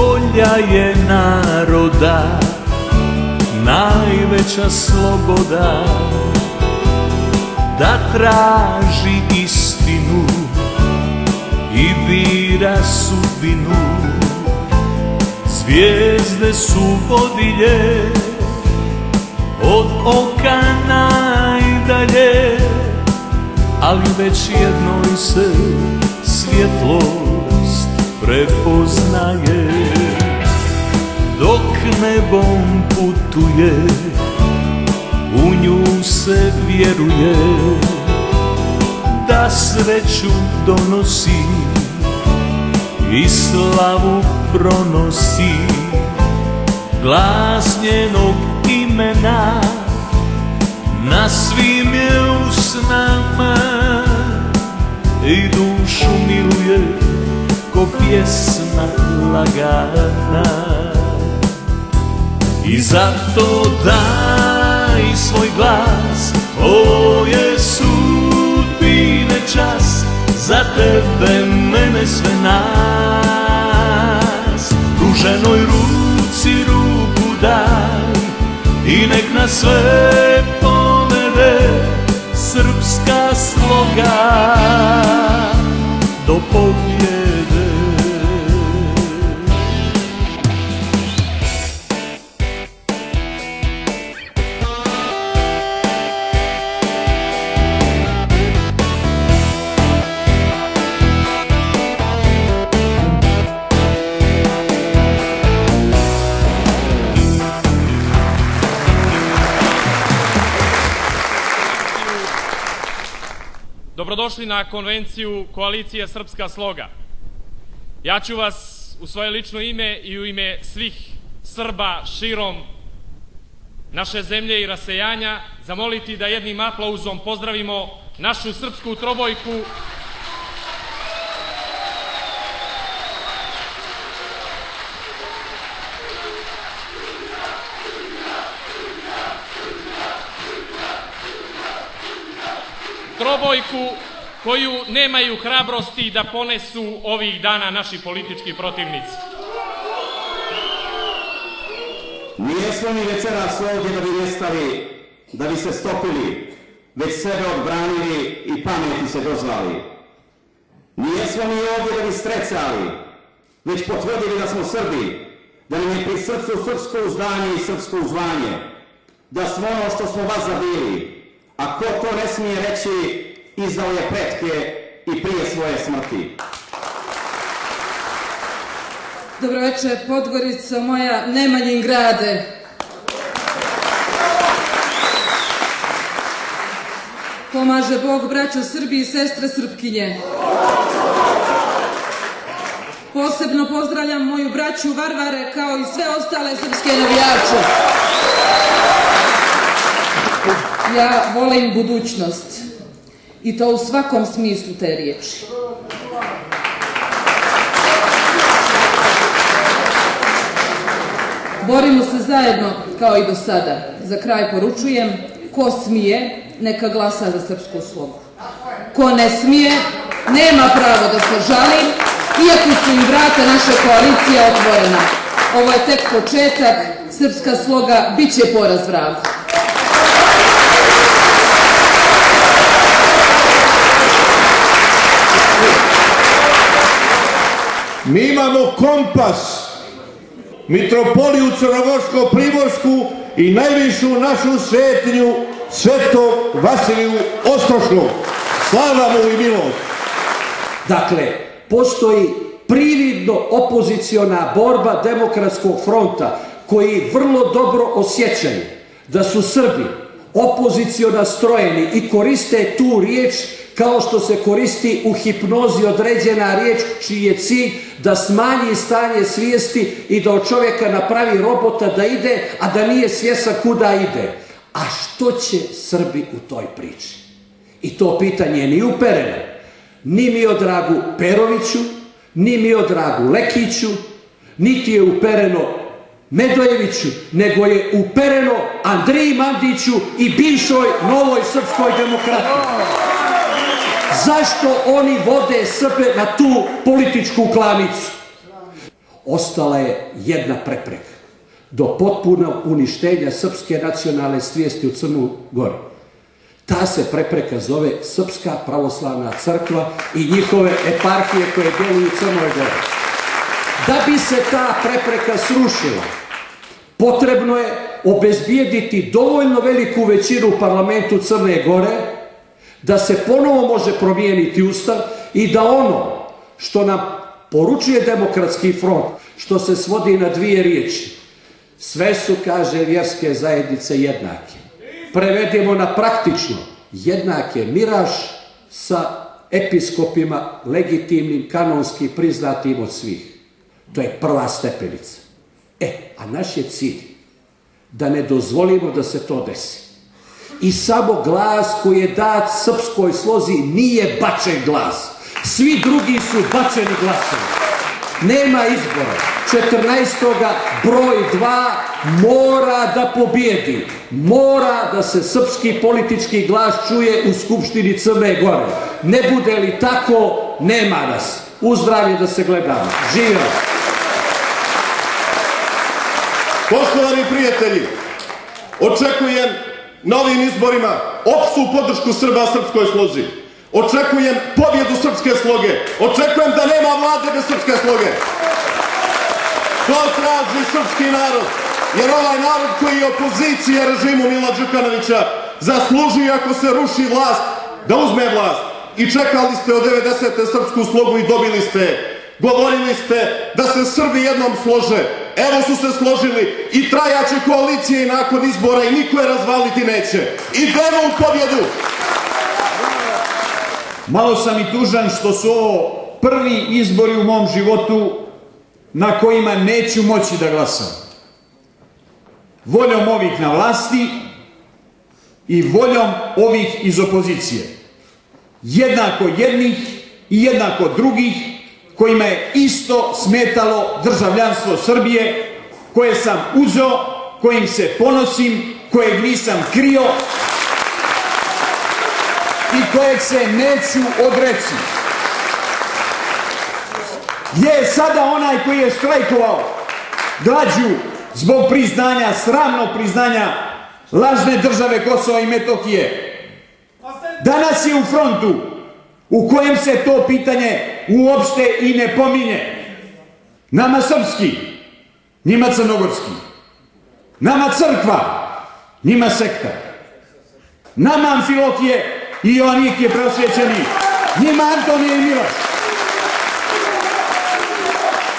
volja je naroda najveća sloboda, da traži istinu i bira sudbinu. Zvijezde su vodilje od oka najdalje, ali već jednoj se svjetlost prepoznaje. Dok nebom putuje, u nju se vjeruje, da sreću donosi i slavu pronosi. Glas njenog imena na svim je usnama i dušu miluje ko pjesma lagana. I zato daj svoj glas, ovo je sudbine čas, za tebe, mene, sve nas. Pruženoj ruci ruku daj i nek nas sve povede srpska sloga do pobjede. Dobrodošli na konvenciju Koalicije Srpska sloga. Ja ću vas u svoje lično ime i u ime svih Srba širom naše zemlje i rasejanja zamoliti da jednim aplauzom pozdravimo našu srpsku trobojku koju nemaju hrabrosti da ponesu ovih dana naši politički protivnici. Nijesmo mi večeras ovdje da bi nestali, da bi se stopili, već sebe odbranili i pameti se dozvali. Nijesmo mi ovdje da bi strecali, već potvrdili da smo Srbi, da nam je pri srcu srpsko uzdanje i srpsko uzvanje, da smo ono što smo vas zabili, a ko to ne smije reći, izdao je pretke i prije svoje smrti. Dobroveče, Podgorico moja, Nemanjin grade. Pomaže Bog, braćo Srbi i sestre Srpkinje. Posebno pozdravljam moju braću Varvare kao i sve ostale srpske navijače. Ja volim budućnost. I to u svakom smislu te riječi. Borimo se zajedno kao i do sada. Za kraj poručujem, ko smije, neka glasa za Srpsku slogu. Ko ne smije, nema pravo da se žali, iako su im vrata naše koalicije otvorena. Ovo je tek početak, Srpska sloga bit će poraz vragu. Mi imamo kompas, mitropoliju Crnogorsko-Primorsku i najvišu našu svetinju Svetog Vasiliju Ostroškog. Slava mu i milost. Dakle, postoji prividno opoziciona borba Demokratskog fronta koji vrlo dobro osjećaju da su Srbi opoziciona strojeni i koriste tu riječ kao što se koristi u hipnozi određena riječ čiji je cilj da smanji stanje svijesti i da od čovjeka napravi robota da ide, a da nije svjestan kuda ide. A što će Srbi u toj priči? I to pitanje nije upereno ni Miodragu Peroviću, ni Miodragu Lekiću, niti je upereno Medojeviću, nego je upereno Andriji Mandiću i bivšoj Novoj srpskoj demokratiji. Zašto oni vode Srbe na tu političku klanicu? ostala je jedna prepreka do potpunog uništenja srpske nacionalne svijesti u Crnoj Gori. Ta se prepreka zove Srpska pravoslavna crkva i njihove eparhije koje djeluju u Crnoj Gori. Da bi se ta prepreka srušila, potrebno je obezbijediti dovoljno veliku većinu u parlamentu Crne Gore da se ponovo može promijeniti ustav i da ono što nam poručuje Demokratski front, što se svodi na dvije riječi, sve su, kaže, vjerske zajednice jednake. Prevedemo na praktično, jednak je miraž sa episkopima legitimnim, kanonski priznatim od svih. To je prva stepenica. A naš je cilj da ne dozvolimo da se to desi. I samo glas koji je dat srpskoj slozi nije bačen glas. Svi drugi su bačeni glasovi. Nema izbora. 14. broj 2 mora da pobijedi. Mora da se srpski politički glas čuje u Skupštini Crne Gore. Ne bude li tako, nema nas. Uzdravlje da se gledamo. Živjeli! Poštovani prijatelji, očekujem na ovim izborima opštu podršku Srba srpskoj slozi. Očekujem pobjedu srpske sloge. Očekujem da nema vlade bez srpske sloge. To traži srpski narod, jer ovaj narod koji je opozicija režimu Mila Đukanovića zaslužuje, ako se ruši vlast, da uzme vlast. I čekali ste od 90. srpsku slogu i dobili ste je. Govorili ste da se Srbi jednom slože. Evo su se složili i trajaće koalicije i nakon izbora i niko je razvaliti neće. Idemo u pobjedu! Malo sam i tužan što su ovo prvi izbori u mom životu na kojima neću moći da glasam. Voljom ovih na vlasti i voljom ovih iz opozicije. Jednako jednih i jednako drugih kojima je isto smetalo državljanstvo Srbije, koje sam uzeo, kojim se ponosim, kojeg nisam krio i kojeg se neću odreći. Je sada onaj koji je štrajkovao glađu zbog priznanja, sramnog priznanja lažne države Kosova i Metohije, danas je u frontu u kojem se to pitanje uopšte i ne pominje. Nama srpski, njima crnogorski. Nama crkva, njima sekta. Nama Amfilohije i Joannikije preosvećeni, njima Antonije i Miloš.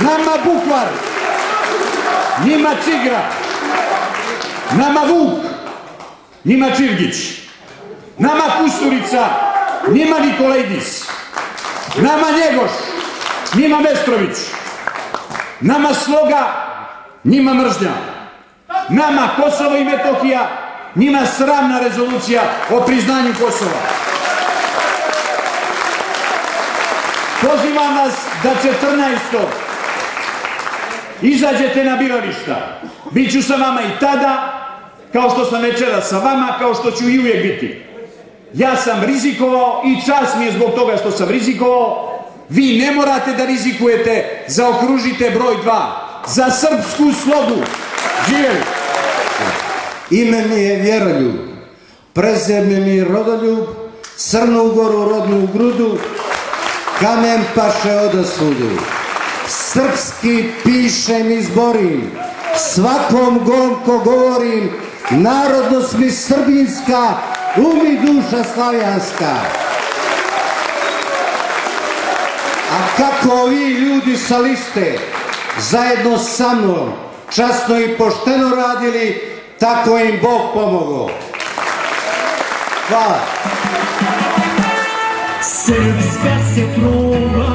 Nama Bukvar, njima Čigra. Nama Vuk, njima Čirgić. Nama Kusturica, njima Nikolajdić. Nama Njegoš, njima Mestrović. Nama Sloga, njima mržnja. Nama Kosovo i Metohija, njima sramna rezolucija o priznanju Kosova. Pozivam vas da 14. izađete na birališta. Biću sa vama i tada, kao što sam večera sa vama, kao što ću i uvijek biti. Ja sam rizikovao i čast mi je zbog toga što sam rizikovao. Vi ne morate da rizikujete, zaokružite broj 2. Za srpsku slogu. Živjeli! Ime mi je Vjeroljub, prezime mi je Rodoljub, Crnu Goru rodnu grudu, kamen paše odasvudu. Srpski pišem i zborim, svakom gomko govorim, narodnost mi srbinska, umi duša slavijanska. A kako vi ljudi sa liste zajedno sa mnom časno i pošteno radili, tako im Bog pomogao. Hvala. Srpska se truba